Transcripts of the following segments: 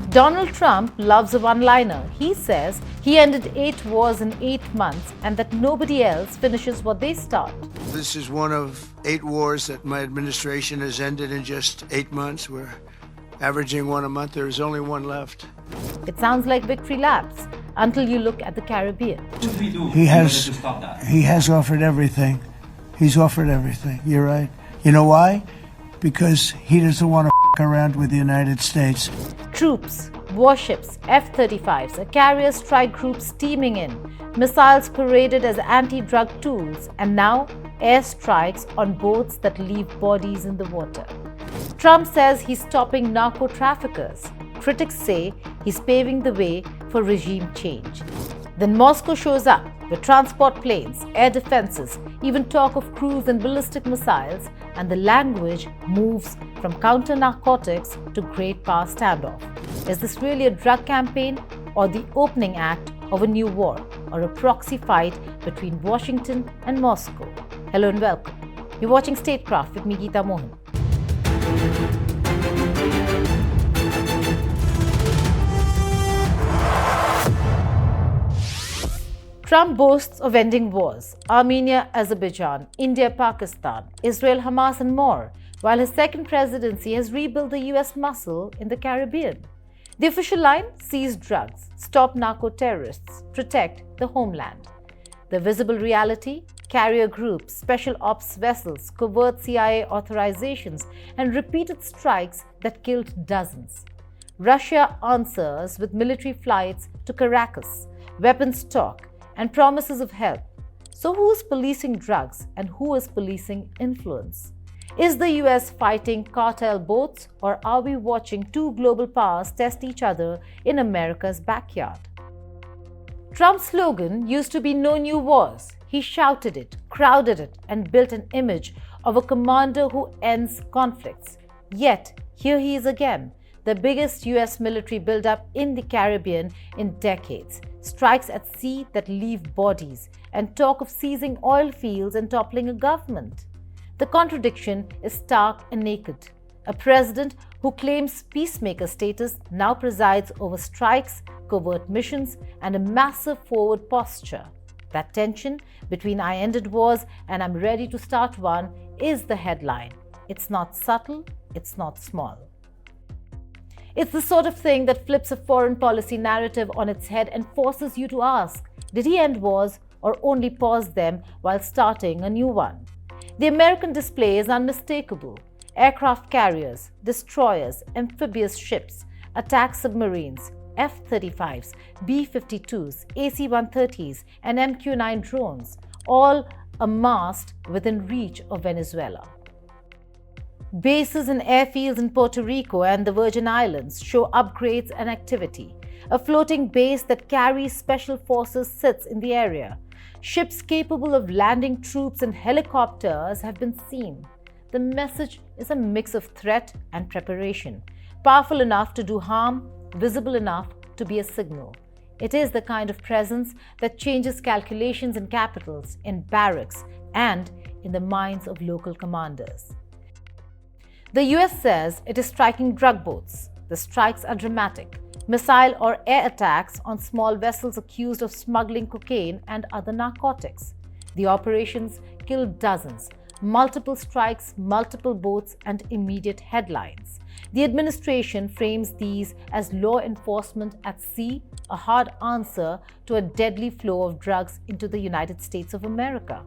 Donald Trump loves a one-liner. He says he ended 8 wars in 8 months and that nobody else finishes what they start. This is one of 8 wars that my administration has ended in just 8 months. We're averaging one a month. There is only one left. It sounds like victory laps until you look at the Caribbean. He has offered everything. He's offered everything. You're right. You know why? Because he doesn't want to around with the United States. Troops, warships, F-35s, a carrier strike group steaming in, missiles paraded as anti-drug tools, and now airstrikes on boats that leave bodies in the water. Trump says he's stopping narco-traffickers. Critics say he's paving the way for regime change. Then Moscow shows up with transport planes, air defenses, even talk of cruise and ballistic missiles, and the language moves from counter-narcotics to great power standoff. Is this really a drug campaign or the opening act of a new war or a proxy fight between Washington and Moscow? Hello and welcome. You're watching Statecraft with me, Geeta Mohan. Trump boasts of ending wars, Armenia, Azerbaijan, India, Pakistan, Israel, Hamas and more, while his second presidency has rebuilt the US muscle in the Caribbean. The official line: seize drugs, stop narco-terrorists, protect the homeland. The visible reality: carrier groups, special ops vessels, covert CIA authorizations and repeated strikes that killed dozens. Russia answers with military flights to Caracas, weapons talk, and promises of help. So who is policing drugs and who is policing influence? Is the US fighting cartel boats, or are we watching two global powers test each other in America's backyard? Trump's slogan used to be "No new wars." He shouted it, crowded it, and built an image of a commander who ends conflicts. Yet, here he is again, the biggest US military buildup in the Caribbean in decades, strikes at sea that leave bodies, and talk of seizing oil fields and toppling a government. The contradiction is stark and naked. A president who claims peacemaker status now presides over strikes, covert missions, and a massive forward posture. That tension between "I ended wars" and "I'm ready to start one" is the headline. It's not subtle, it's not small. It's the sort of thing that flips a foreign policy narrative on its head and forces you to ask, did he end wars or only pause them while starting a new one? The American display is unmistakable. Aircraft carriers, destroyers, amphibious ships, attack submarines, F-35s, B-52s, AC-130s, and MQ-9 drones, all amassed within reach of Venezuela. Bases and airfields in Puerto Rico and the Virgin Islands show upgrades and activity. A floating base that carries special forces sits in the area. Ships capable of landing troops and helicopters have been seen. The message is a mix of threat and preparation, powerful enough to do harm, visible enough to be a signal. It is the kind of presence that changes calculations in capitals, in barracks, and in the minds of local commanders. The US says it is striking drug boats. The strikes are dramatic. Missile or air attacks on small vessels accused of smuggling cocaine and other narcotics. The operations killed dozens. Multiple strikes, multiple boats, and immediate headlines. The administration frames these as law enforcement at sea, a hard answer to a deadly flow of drugs into the United States of America.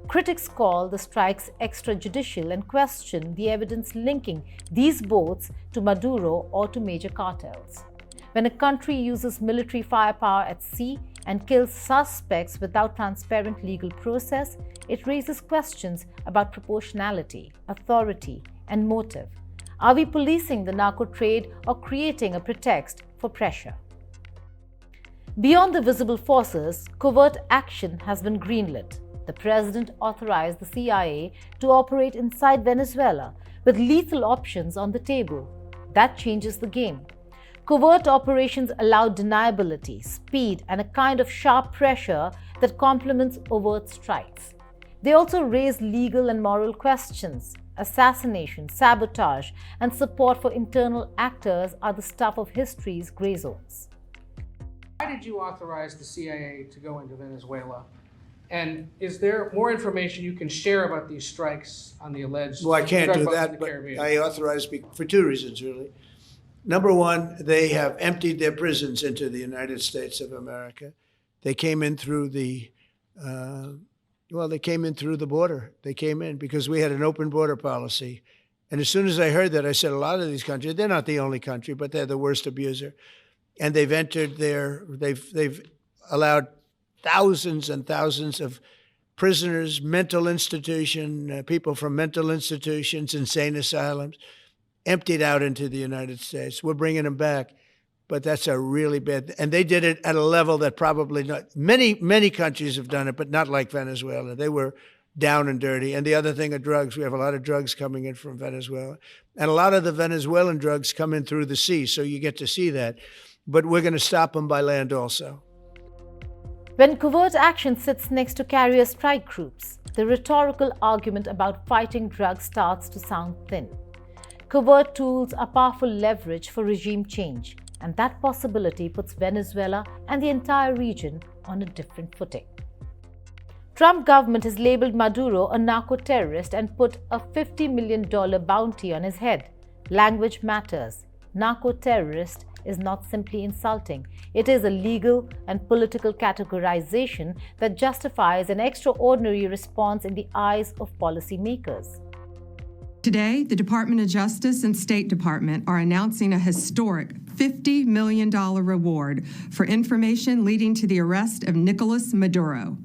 Critics call the strikes extrajudicial and question the evidence linking these boats to Maduro or to major cartels. When a country uses military firepower at sea and kills suspects without transparent legal process, it raises questions about proportionality, authority, and motive. Are we policing the narco trade or creating a pretext for pressure? Beyond the visible forces, covert action has been greenlit. The president authorized the CIA to operate inside Venezuela with lethal options on the table. That changes the game. Covert operations allow deniability, speed, and a kind of sharp pressure that complements overt strikes. They also raise legal and moral questions. assassination, sabotage, and support for internal actors are the stuff of history's gray zones. Why did you authorize the CIA to go into Venezuela? And is there more information you can share about these strikes on the alleged Well, I can't drug do busts in that, the but Caribbean? I authorized for two reasons, really. Number one, they have emptied their prisons into the United States of America. They came in through the, they came in through the border. They came in because we had an open border policy. And as soon as I heard that, I said, a lot of these countries, they're not the only country, but they're the worst abuser. And they've entered they've allowed thousands and thousands of prisoners, mental institution, people from mental institutions, insane asylums, emptied out into the United States. We're bringing them back, but that's a really bad, and they did it at a level that probably not, many countries have done it, but not like Venezuela. They were down and dirty. And the other thing are drugs. We have a lot of drugs coming in from Venezuela. And a lot of the Venezuelan drugs come in through the sea, so you get to see that. But we're going to stop them by land also. When covert action sits next to carrier strike groups, the rhetorical argument about fighting drugs starts to sound thin. Covert tools are powerful leverage for regime change, and that possibility puts Venezuela and the entire region on a different footing. Trump government has labeled Maduro a narco-terrorist and put a $50 million bounty on his head. Language matters. Narco-terrorist is not simply insulting. It is a legal and political categorization that justifies an extraordinary response in the eyes of policymakers. Today, the Department of Justice and State Department are announcing a historic $50 million reward for information leading to the arrest of Nicolas Maduro.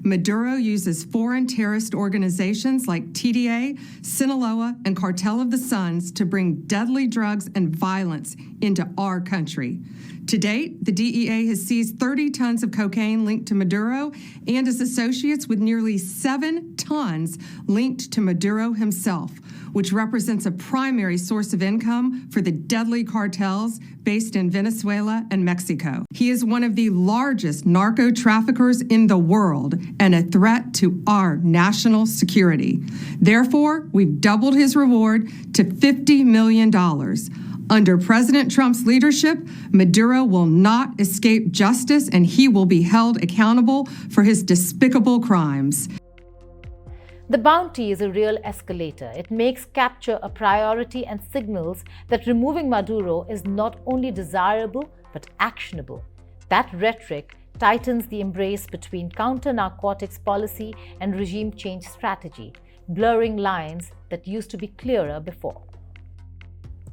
Maduro uses foreign terrorist organizations like TDA, Sinaloa, and Cartel of the Suns to bring deadly drugs and violence into our country. To date, the DEA has seized 30 tons of cocaine linked to Maduro and his associates, with nearly 7 tons linked to Maduro himself, which represents a primary source of income for the deadly cartels based in Venezuela and Mexico. He is one of the largest narco traffickers in the world and a threat to our national security. Therefore, we've doubled his reward to $50 million. Under President Trump's leadership, Maduro will not escape justice, and he will be held accountable for his despicable crimes. The bounty is a real escalator. It makes capture a priority and signals that removing Maduro is not only desirable but actionable. That rhetoric tightens the embrace between counter-narcotics policy and regime change strategy, blurring lines that used to be clearer before.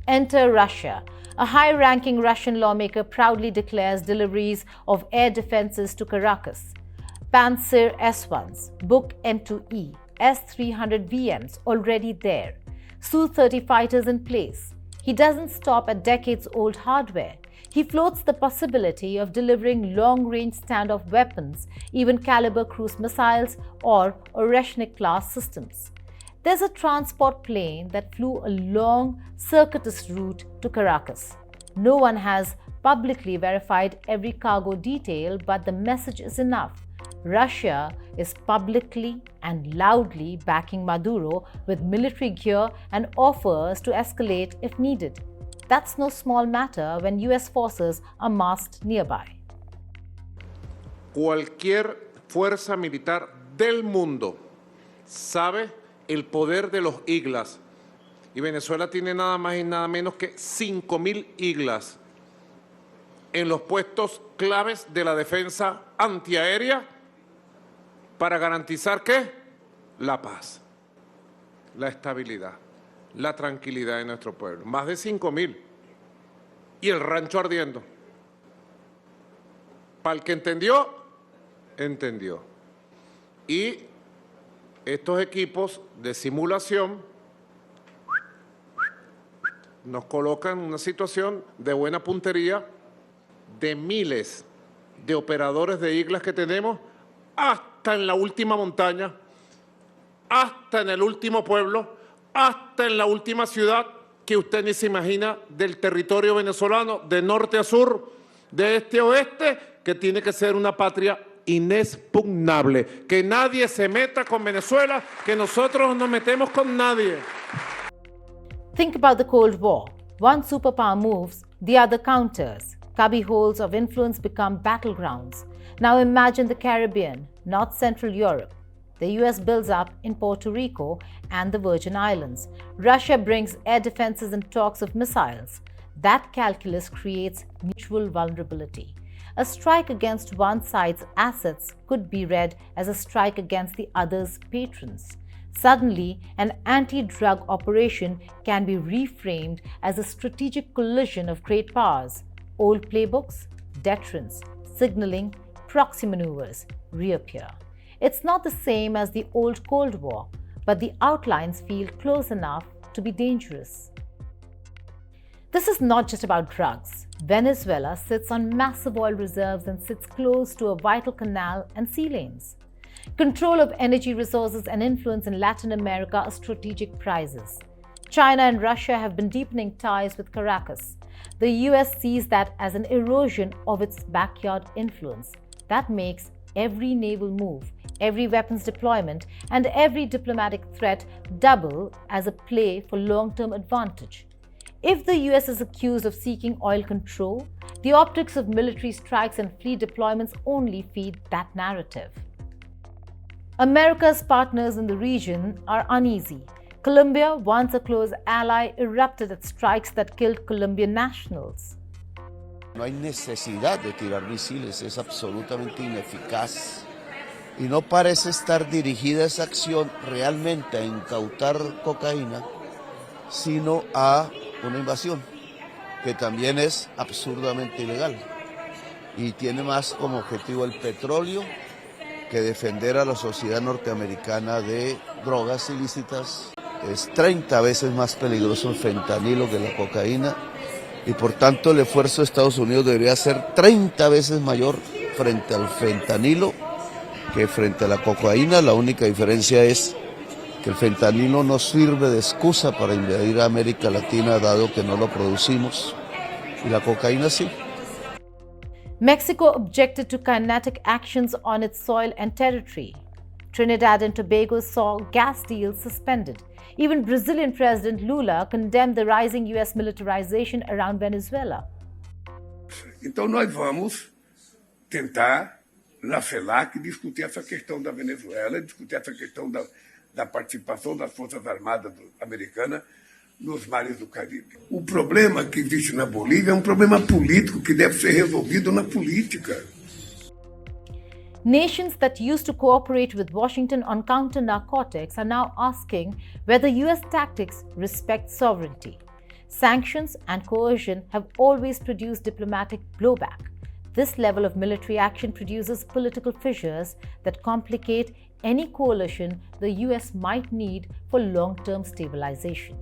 Enter Russia. A high-ranking Russian lawmaker proudly declares deliveries of air defenses to Caracas. Panzer S-1s, Buk M2E, S-300 VMs already there. Su-30 fighters in place. He doesn't stop at decades-old hardware. He floats the possibility of delivering long-range standoff weapons, even caliber cruise missiles or Oreshnik-class systems. There's a transport plane that flew a long, circuitous route to Caracas. No one has publicly verified every cargo detail, but the message is enough. Russia is publicly and loudly backing Maduro with military gear and offers to escalate if needed. That's no small matter when US forces are massed nearby. Cualquier fuerza militar del mundo sabe el poder de los iglas. Y Venezuela tiene nada más y nada menos que 5.000 iglas en los puestos claves de la defensa antiaérea para garantizar ¿qué? La paz, la estabilidad, la tranquilidad de nuestro pueblo. Más de 5.000. Y el rancho ardiendo. Para el que entendió, entendió. Y estos equipos de simulación nos colocan en una situación de buena puntería de miles de operadores de iglas que tenemos hasta en la última montaña, hasta en el último pueblo, hasta en la última ciudad que usted ni se imagina del territorio venezolano, de norte a sur, de este a oeste, que tiene que ser una patria inexpugnable. Que nadie se meta con Venezuela, que nosotros no nos metemos con nadie. Think about the Cold War. One superpower moves, the other counters. Cubbyholes of influence become battlegrounds. Now imagine the Caribbean, North Central Europe. The US builds up in Puerto Rico and the Virgin Islands. Russia brings air defenses and talks of missiles. That calculus creates mutual vulnerability. A strike against one side's assets could be read as a strike against the other's patrons. Suddenly, an anti-drug operation can be reframed as a strategic collision of great powers. Old playbooks, deterrence, signaling, proxy maneuvers reappear. It's not the same as the old Cold War, but the outlines feel close enough to be dangerous. This is not just about drugs. Venezuela sits on massive oil reserves and sits close to a vital canal and sea lanes. Control of energy resources and influence in Latin America are strategic prizes. China and Russia have been deepening ties with Caracas. The US sees that as an erosion of its backyard influence. That makes every naval move, every weapons deployment, and every diplomatic threat double as a play for long-term advantage. If the US is accused of seeking oil control, the optics of military strikes and fleet deployments only feed that narrative. America's partners in the region are uneasy. Colombia, once a close ally, erupted at strikes that killed Colombian nationals. No hay necesidad de tirar misiles, es absolutamente ineficaz. Y no parece estar dirigida esa acción realmente a incautar cocaína, sino a una invasión, que también es absurdamente ilegal. Y tiene más como objetivo el petróleo que defender a la sociedad norteamericana de drogas ilícitas. Es 30 veces más peligroso el fentanilo que la cocaína y por tanto el esfuerzo de Estados Unidos debería ser 30 veces mayor frente al fentanilo que frente a la cocaína. La única diferencia es que el fentanilo no sirve de excusa para invadir a América Latina dado que no lo producimos y la cocaína sí. Mexico objected to kinetic actions on its soil and territory. Trinidad and Tobago saw gas deals suspended. Even Brazilian President Lula condemned the rising US militarization around Venezuela. Então nós vamos tentar, na CELAC, discutir essa questão da Venezuela, discutir essa questão da participação das Forças Armadas americanas nos mares do Caribe. O problema que existe na Bolívia é um problema político que deve ser resolvido na política. Nations that used to cooperate with Washington on counter-narcotics are now asking whether US tactics respect sovereignty. Sanctions and coercion have always produced diplomatic blowback. This level of military action produces political fissures that complicate any coalition the US might need for long-term stabilization.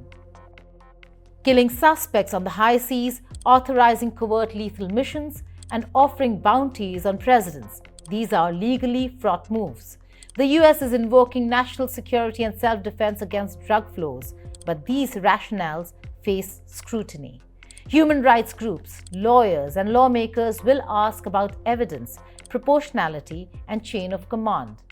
Killing suspects on the high seas, authorizing covert lethal missions, and offering bounties on presidents. These are legally fraught moves. The US is invoking national security and self-defense against drug flows, but these rationales face scrutiny. Human rights groups, lawyers, and lawmakers will ask about evidence, proportionality, and chain of command.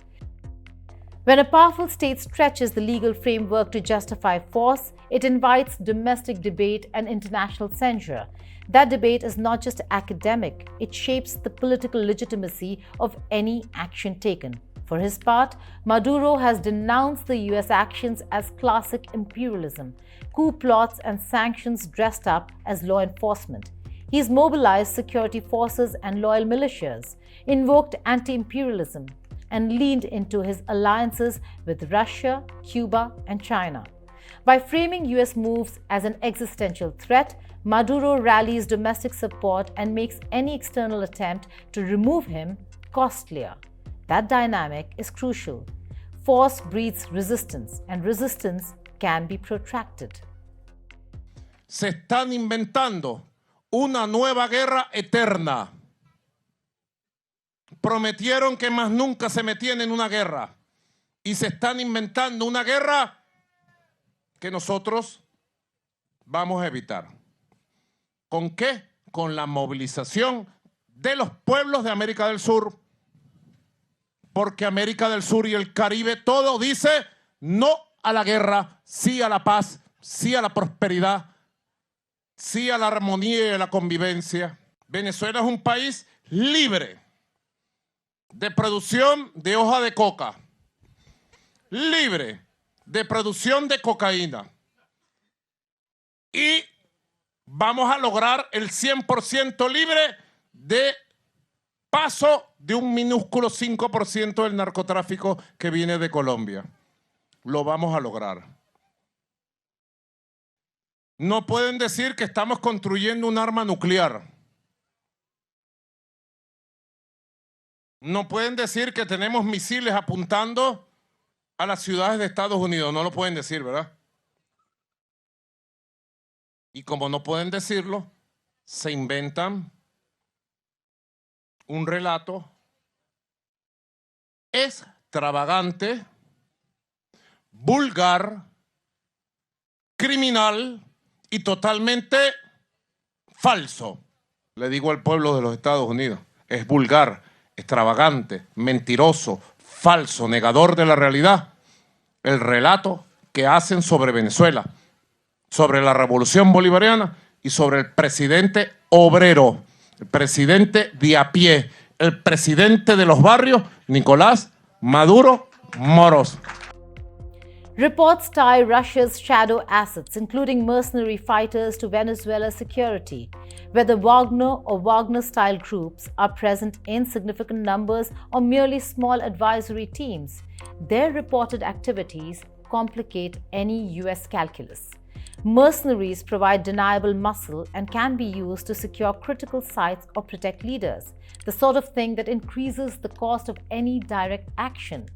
When a powerful state stretches the legal framework to justify force, it invites domestic debate and international censure. That debate is not just academic, it shapes the political legitimacy of any action taken. For his part, Maduro has denounced the US actions as classic imperialism, coup plots and sanctions dressed up as law enforcement. He's mobilized security forces and loyal militias, invoked anti-imperialism, and leaned into his alliances with Russia, Cuba, and China. By framing US moves as an existential threat, Maduro rallies domestic support and makes any external attempt to remove him costlier. That dynamic is crucial. Force breeds resistance, and resistance can be protracted. Se están inventando una nueva guerra eterna. Prometieron que más nunca se metían en una guerra y se están inventando una guerra que nosotros vamos a evitar. ¿Con qué? Con la movilización de los pueblos de América del Sur, porque América del Sur y el Caribe todo dice no a la guerra, sí a la paz, sí a la prosperidad, sí a la armonía y a la convivencia. Venezuela es un país libre de producción de hoja de coca, libre de producción de cocaína. Y vamos a lograr el 100% libre de paso de un minúsculo 5% del narcotráfico que viene de Colombia. Lo vamos a lograr. No pueden decir que estamos construyendo un arma nuclear. No pueden decir que tenemos misiles apuntando a las ciudades de Estados Unidos. No lo pueden decir, ¿verdad? Y como no pueden decirlo, se inventan un relato extravagante, vulgar, criminal y totalmente falso. Le digo al pueblo de los Estados Unidos, es vulgar, extravagante, mentiroso, falso, negador de la realidad, el relato que hacen sobre Venezuela, sobre la revolución bolivariana y sobre el presidente obrero, el presidente de a pie, el presidente de los barrios, Nicolás Maduro Moros. Reports tie Russia's shadow assets, including mercenary fighters, to Venezuela's security. Whether Wagner or Wagner-style groups are present in significant numbers or merely small advisory teams, their reported activities complicate any US calculus. Mercenaries provide deniable muscle and can be used to secure critical sites or protect leaders, the sort of thing that increases the cost of any direct action.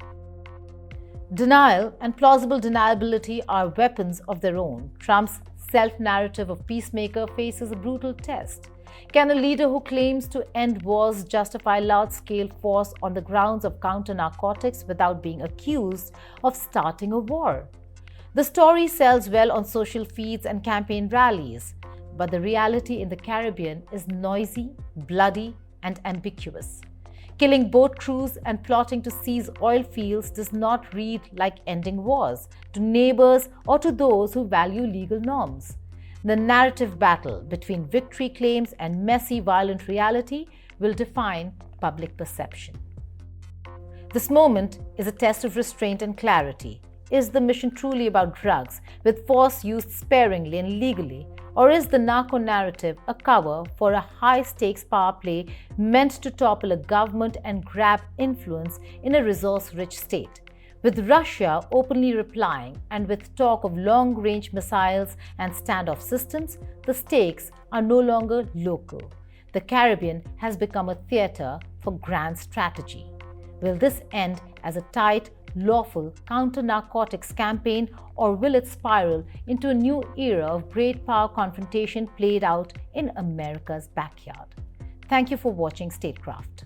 Denial and plausible deniability are weapons of their own. Trump's self-narrative of peacemaker faces a brutal test. Can a leader who claims to end wars justify large-scale force on the grounds of counter-narcotics without being accused of starting a war? The story sells well on social feeds and campaign rallies, but the reality in the Caribbean is noisy, bloody, and ambiguous. Killing boat crews and plotting to seize oil fields does not read like ending wars to neighbors or to those who value legal norms. The narrative battle between victory claims and messy, violent reality will define public perception. This moment is a test of restraint and clarity. Is the mission truly about drugs, with force used sparingly and legally, or is the narco narrative a cover for a high-stakes power play meant to topple a government and grab influence in a resource-rich state? With Russia openly replying and with talk of long-range missiles and standoff systems, the stakes are no longer local. The Caribbean has become a theater for grand strategy. Will this end as a tight, lawful counter-narcotics campaign, or will it spiral into a new era of great power confrontation played out in America's backyard? Thank you for watching Statecraft.